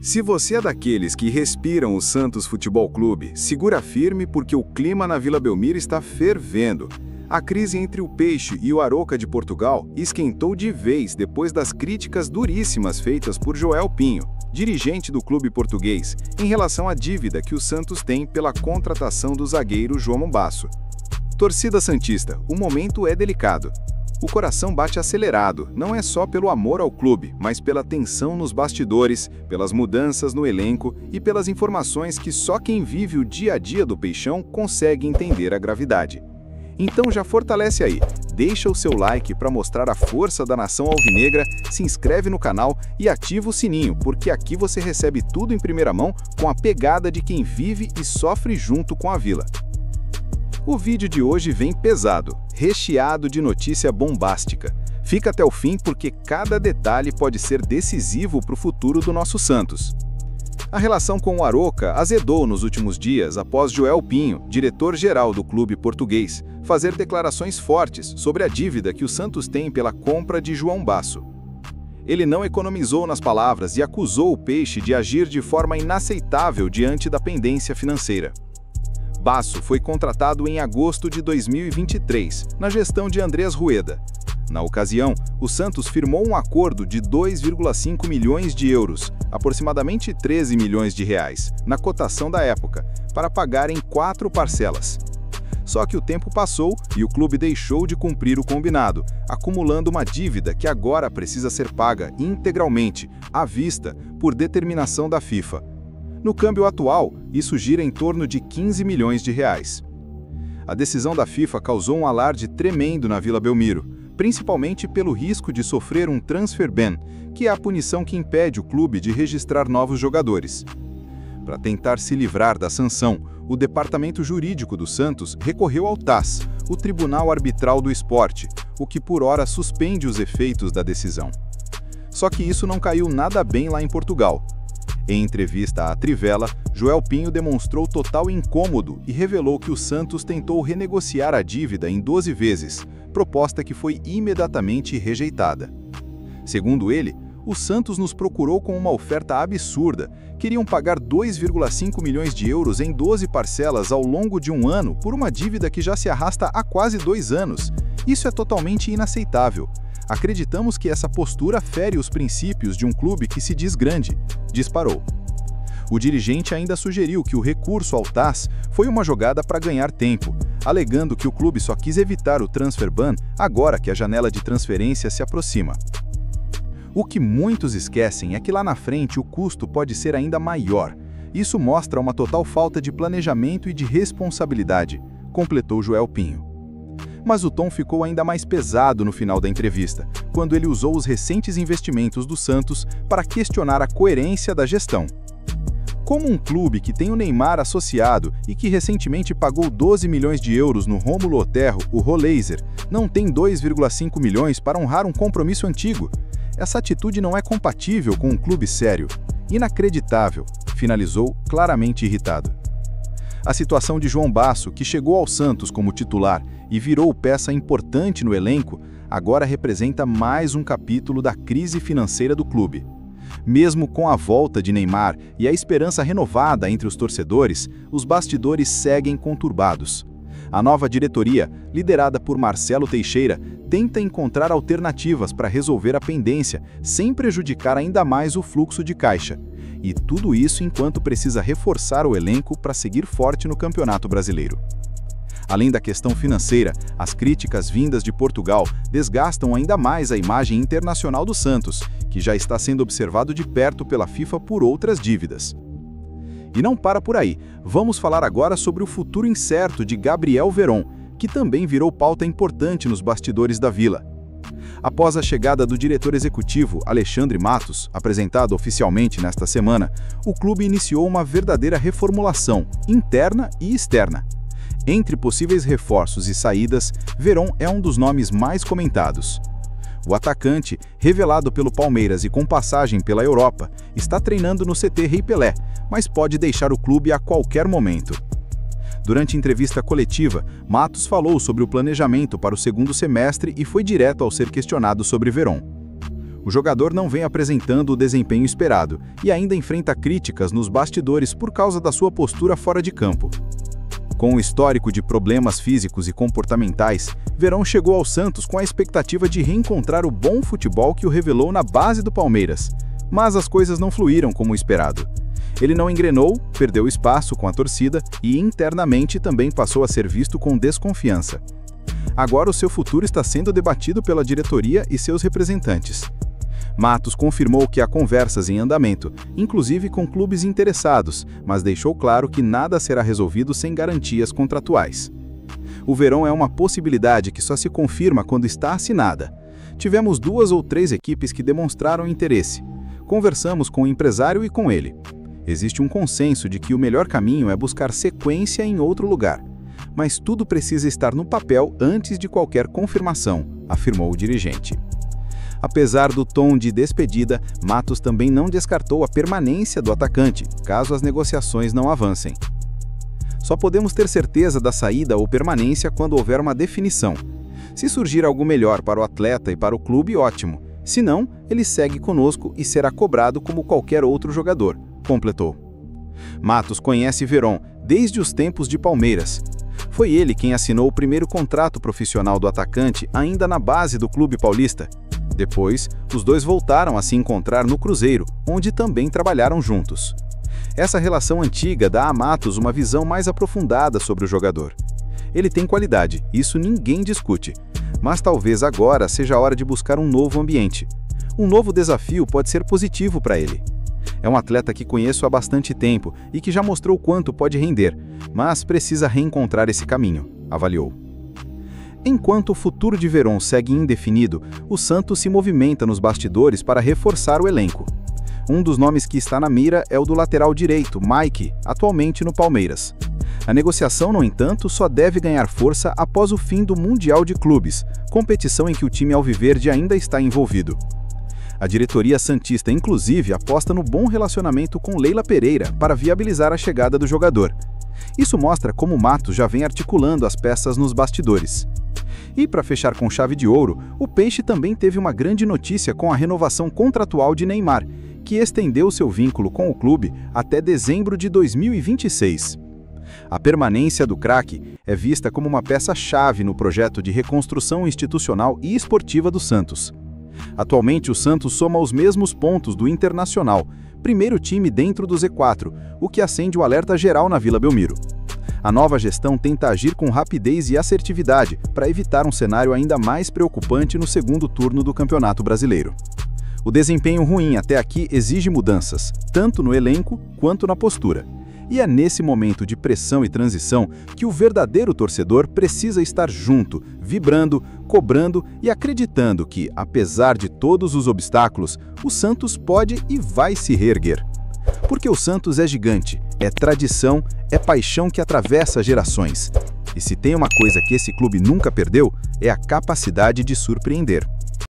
Se você é daqueles que respiram o Santos Futebol Clube, segura firme porque o clima na Vila Belmiro está fervendo. A crise entre o Peixe e o Aroca de Portugal esquentou de vez depois das críticas duríssimas feitas por Joel Pinho, dirigente do clube português, em relação à dívida que o Santos tem pela contratação do zagueiro João Basso. Torcida santista, o momento é delicado. O coração bate acelerado, não é só pelo amor ao clube, mas pela tensão nos bastidores, pelas mudanças no elenco e pelas informações que só quem vive o dia a dia do Peixão consegue entender a gravidade. Então já fortalece aí, deixa o seu like para mostrar a força da nação alvinegra, se inscreve no canal e ativa o sininho, porque aqui você recebe tudo em primeira mão com a pegada de quem vive e sofre junto com a Vila. O vídeo de hoje vem pesado, recheado de notícia bombástica. Fica até o fim porque cada detalhe pode ser decisivo para o futuro do nosso Santos. A relação com o Aroca azedou nos últimos dias após Joel Pinho, diretor-geral do clube português, fazer declarações fortes sobre a dívida que o Santos tem pela compra de João Basso. Ele não economizou nas palavras e acusou o Peixe de agir de forma inaceitável diante da pendência financeira. Basso foi contratado em agosto de 2023, na gestão de Andrés Rueda. Na ocasião, o Santos firmou um acordo de 2,5 milhões de euros, aproximadamente 13 milhões de reais, na cotação da época, para pagar em 4 parcelas. Só que o tempo passou e o clube deixou de cumprir o combinado, acumulando uma dívida que agora precisa ser paga integralmente, à vista, por determinação da FIFA. No câmbio atual, isso gira em torno de 15 milhões de reais. A decisão da FIFA causou um alarde tremendo na Vila Belmiro, principalmente pelo risco de sofrer um transfer ban, que é a punição que impede o clube de registrar novos jogadores. Para tentar se livrar da sanção, o Departamento Jurídico do Santos recorreu ao TAS, o Tribunal Arbitral do Esporte, o que por hora suspende os efeitos da decisão. Só que isso não caiu nada bem lá em Portugal. Em entrevista à Trivela, Joel Pinho demonstrou total incômodo e revelou que o Santos tentou renegociar a dívida em 12 vezes, proposta que foi imediatamente rejeitada. Segundo ele, o Santos nos procurou com uma oferta absurda. Queriam pagar 2,5 milhões de euros em 12 parcelas ao longo de um ano por uma dívida que já se arrasta há quase 2 anos. Isso é totalmente inaceitável. Acreditamos que essa postura fere os princípios de um clube que se diz grande, disparou. O dirigente ainda sugeriu que o recurso ao TAS foi uma jogada para ganhar tempo, alegando que o clube só quis evitar o transfer ban agora que a janela de transferência se aproxima. O que muitos esquecem é que lá na frente o custo pode ser ainda maior. Isso mostra uma total falta de planejamento e de responsabilidade, completou Joel Pinho. Mas o tom ficou ainda mais pesado no final da entrevista, quando ele usou os recentes investimentos do Santos para questionar a coerência da gestão. Como um clube que tem o Neymar associado e que recentemente pagou 12 milhões de euros no Rômulo Otero, o Rolaser, não tem 2,5 milhões para honrar um compromisso antigo? Essa atitude não é compatível com um clube sério. Inacreditável, finalizou claramente irritado. A situação de João Basso, que chegou ao Santos como titular e virou peça importante no elenco, agora representa mais um capítulo da crise financeira do clube. Mesmo com a volta de Neymar e a esperança renovada entre os torcedores, os bastidores seguem conturbados. A nova diretoria, liderada por Marcelo Teixeira, tenta encontrar alternativas para resolver a pendência, sem prejudicar ainda mais o fluxo de caixa. E tudo isso enquanto precisa reforçar o elenco para seguir forte no Campeonato Brasileiro. Além da questão financeira, as críticas vindas de Portugal desgastam ainda mais a imagem internacional do Santos, que já está sendo observado de perto pela FIFA por outras dívidas. E não para por aí, vamos falar agora sobre o futuro incerto de Gabriel Veron, que também virou pauta importante nos bastidores da Vila. Após a chegada do diretor executivo Alexandre Matos, apresentado oficialmente nesta semana, o clube iniciou uma verdadeira reformulação, interna e externa. Entre possíveis reforços e saídas, Veron é um dos nomes mais comentados. O atacante, revelado pelo Palmeiras e com passagem pela Europa, está treinando no CT Rei Pelé, mas pode deixar o clube a qualquer momento. Durante entrevista coletiva, Matos falou sobre o planejamento para o segundo semestre e foi direto ao ser questionado sobre Veron. O jogador não vem apresentando o desempenho esperado e ainda enfrenta críticas nos bastidores por causa da sua postura fora de campo. Com o histórico de problemas físicos e comportamentais, Verón chegou ao Santos com a expectativa de reencontrar o bom futebol que o revelou na base do Palmeiras, mas as coisas não fluíram como esperado. Ele não engrenou, perdeu espaço com a torcida e internamente também passou a ser visto com desconfiança. Agora o seu futuro está sendo debatido pela diretoria e seus representantes. Matos confirmou que há conversas em andamento, inclusive com clubes interessados, mas deixou claro que nada será resolvido sem garantias contratuais. O Verón é uma possibilidade que só se confirma quando está assinada. Tivemos 2 ou 3 equipes que demonstraram interesse. Conversamos com o empresário e com ele. Existe um consenso de que o melhor caminho é buscar sequência em outro lugar. Mas tudo precisa estar no papel antes de qualquer confirmação, afirmou o dirigente. Apesar do tom de despedida, Matos também não descartou a permanência do atacante, caso as negociações não avancem. Só podemos ter certeza da saída ou permanência quando houver uma definição. Se surgir algo melhor para o atleta e para o clube, ótimo. Se não, ele segue conosco e será cobrado como qualquer outro jogador, completou. Matos conhece Verón desde os tempos de Palmeiras. Foi ele quem assinou o primeiro contrato profissional do atacante ainda na base do clube paulista. Depois, os dois voltaram a se encontrar no Cruzeiro, onde também trabalharam juntos. Essa relação antiga dá a Matos uma visão mais aprofundada sobre o jogador. Ele tem qualidade, isso ninguém discute, mas talvez agora seja a hora de buscar um novo ambiente. Um novo desafio pode ser positivo para ele. É um atleta que conheço há bastante tempo e que já mostrou quanto pode render, mas precisa reencontrar esse caminho, avaliou. Enquanto o futuro de Verón segue indefinido, o Santos se movimenta nos bastidores para reforçar o elenco. Um dos nomes que está na mira é o do lateral direito, Mike, atualmente no Palmeiras. A negociação, no entanto, só deve ganhar força após o fim do Mundial de Clubes, competição em que o time alviverde ainda está envolvido. A diretoria santista, inclusive, aposta no bom relacionamento com Leila Pereira para viabilizar a chegada do jogador. Isso mostra como Matos já vem articulando as peças nos bastidores. E para fechar com chave de ouro, o Peixe também teve uma grande notícia com a renovação contratual de Neymar, que estendeu seu vínculo com o clube até dezembro de 2026. A permanência do craque é vista como uma peça-chave no projeto de reconstrução institucional e esportiva do Santos. Atualmente, o Santos soma os mesmos pontos do Internacional, primeiro time dentro do Z4, o que acende o alerta geral na Vila Belmiro. A nova gestão tenta agir com rapidez e assertividade para evitar um cenário ainda mais preocupante no segundo turno do Campeonato Brasileiro. O desempenho ruim até aqui exige mudanças, tanto no elenco quanto na postura. E é nesse momento de pressão e transição que o verdadeiro torcedor precisa estar junto, vibrando, cobrando e acreditando que, apesar de todos os obstáculos, o Santos pode e vai se reerguer. Porque o Santos é gigante, é tradição, é paixão que atravessa gerações. E se tem uma coisa que esse clube nunca perdeu, é a capacidade de surpreender.